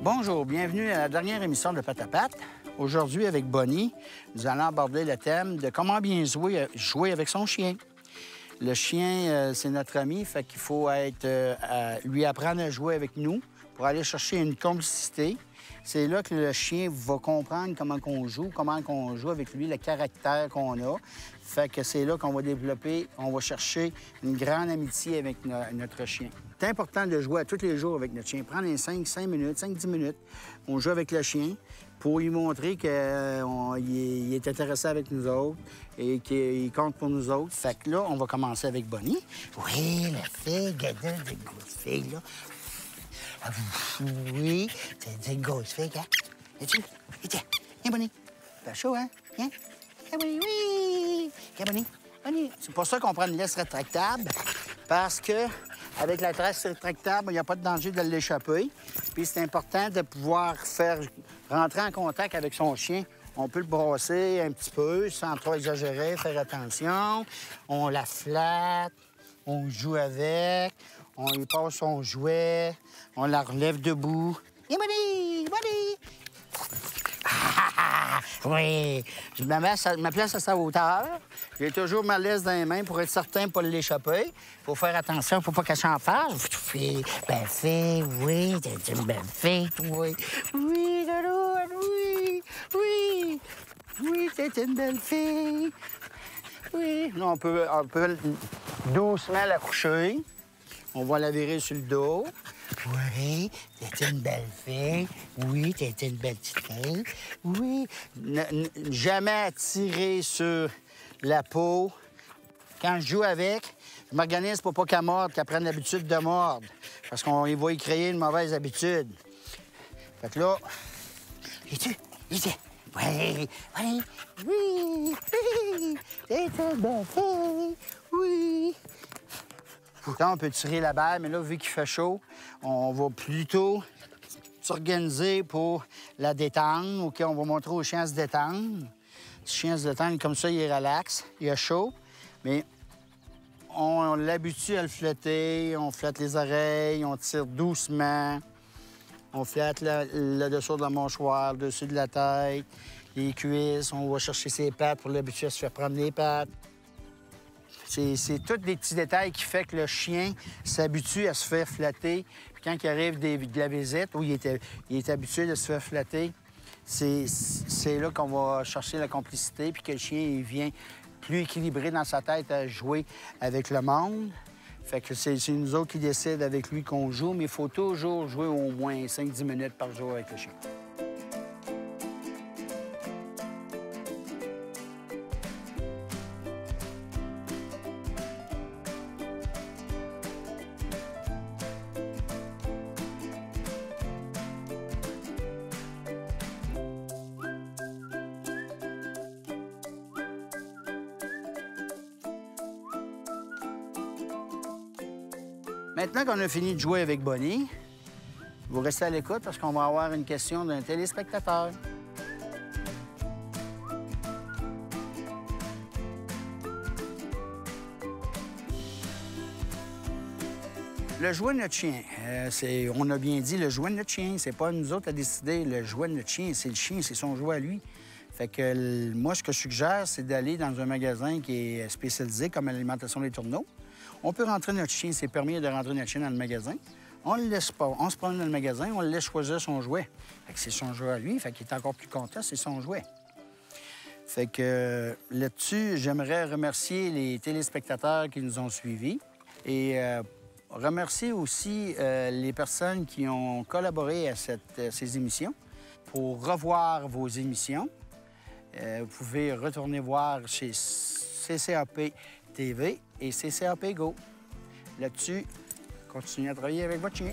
Bonjour, bienvenue à la dernière émission de Pat à Pat. Aujourd'hui, avec Bonnie, nous allons aborder le thème de comment bien jouer avec son chien. Le chien, c'est notre ami, fait qu'il faut lui apprendre à jouer avec nous pour aller chercher une complicité. C'est là que le chien va comprendre comment on joue avec lui, le caractère qu'on a. Fait que c'est là qu'on va développer, on va chercher une grande amitié avec notre chien. C'est important de jouer à tous les jours avec notre chien. Prendre 5 minutes, 5-10 minutes, on joue avec le chien pour lui montrer qu'il est intéressé avec nous autres et qu'il compte pour nous autres. Fait que là, on va commencer avec Bonnie. Oui, la fille, regardez, la grosse fille, là. Oui, c'est une grosse fille, hein? Es-tu? Viens, Bonnie. T'as chaud, hein? Viens. Viens, Bonnie, oui! Viens, Bonnie. Bonnie. C'est pour ça qu'on prend une laisse rétractable, parce que avec la laisse rétractable, il n'y a pas de danger de l'échapper. Puis c'est important de pouvoir rentrer en contact avec son chien. On peut le brosser un petit peu sans trop exagérer, faire attention. On la flatte, on joue avec, on lui passe son jouet, on la relève debout. Et Bonnie! Bonnie! Oui! Je me place à sa hauteur. J'ai toujours ma laisse dans les mains pour être certain de ne pas l'échapper. Il faut faire attention, il ne faut pas qu'elle s'en fasse. Belle fille, oui, t'es une belle fille, oui. Oui, Lolo, oui, oui. Oui, t'es une belle fille. Oui. Là, on peut doucement la coucher. On va la virer sur le dos. Oui, t'es une belle fille. Oui, t'es une belle petite fille. Oui. Jamais tirer sur la peau. Quand je joue avec, je m'organise pour pas qu'elle morde, qu'elle prenne l'habitude de mordre. Parce qu'on va y créer une mauvaise habitude. Fait que là, es-tu? Viens. Oui, oui, oui, oui. T'es une belle fille. Oui. Pourtant, on peut tirer la balle, mais là, vu qu'il fait chaud, on va plutôt s'organiser pour la détendre. OK, on va montrer au chien à se détendre. Le chien se détendre comme ça, il est relax, il a chaud. Mais on l'habitue à le flatter, on flatte les oreilles, on tire doucement. On flatte le dessous de la mâchoire, le dessus de la tête, les cuisses. On va chercher ses pattes pour l'habituer à se faire prendre les pattes. C'est tous des petits détails qui font que le chien s'habitue à se faire flatter. Puis quand il arrive de la visite, où il est habitué de se faire flatter, c'est là qu'on va chercher la complicité, puis que le chien il vient plus équilibré dans sa tête à jouer avec le monde. Fait que c'est nous autres qui décident avec lui qu'on joue, mais il faut toujours jouer au moins 5-10 minutes par jour avec le chien. Maintenant qu'on a fini de jouer avec Bonnie, vous restez à l'écoute parce qu'on va avoir une question d'un téléspectateur. Le jouet de notre chien, on a bien dit le jouet de notre chien. C'est pas nous autres à décider. Le jouet de notre chien, c'est le chien, c'est son jouet à lui. Fait que moi, ce que je suggère, c'est d'aller dans un magasin qui est spécialisé comme l'alimentation des tourneaux. On peut rentrer notre chien, c'est permis de rentrer notre chien dans le magasin. On le laisse pas. On se promène dans le magasin, on le laisse choisir son jouet. Fait que c'est son jouet à lui, fait qu'il est encore plus content, c'est son jouet. Fait que là-dessus, j'aimerais remercier les téléspectateurs qui nous ont suivis et remercier aussi les personnes qui ont collaboré à ces émissions. Pour revoir vos émissions, vous pouvez retourner voir chez CCAP TV et CCAP Go. Là-dessus, continuez à travailler avec votre chien.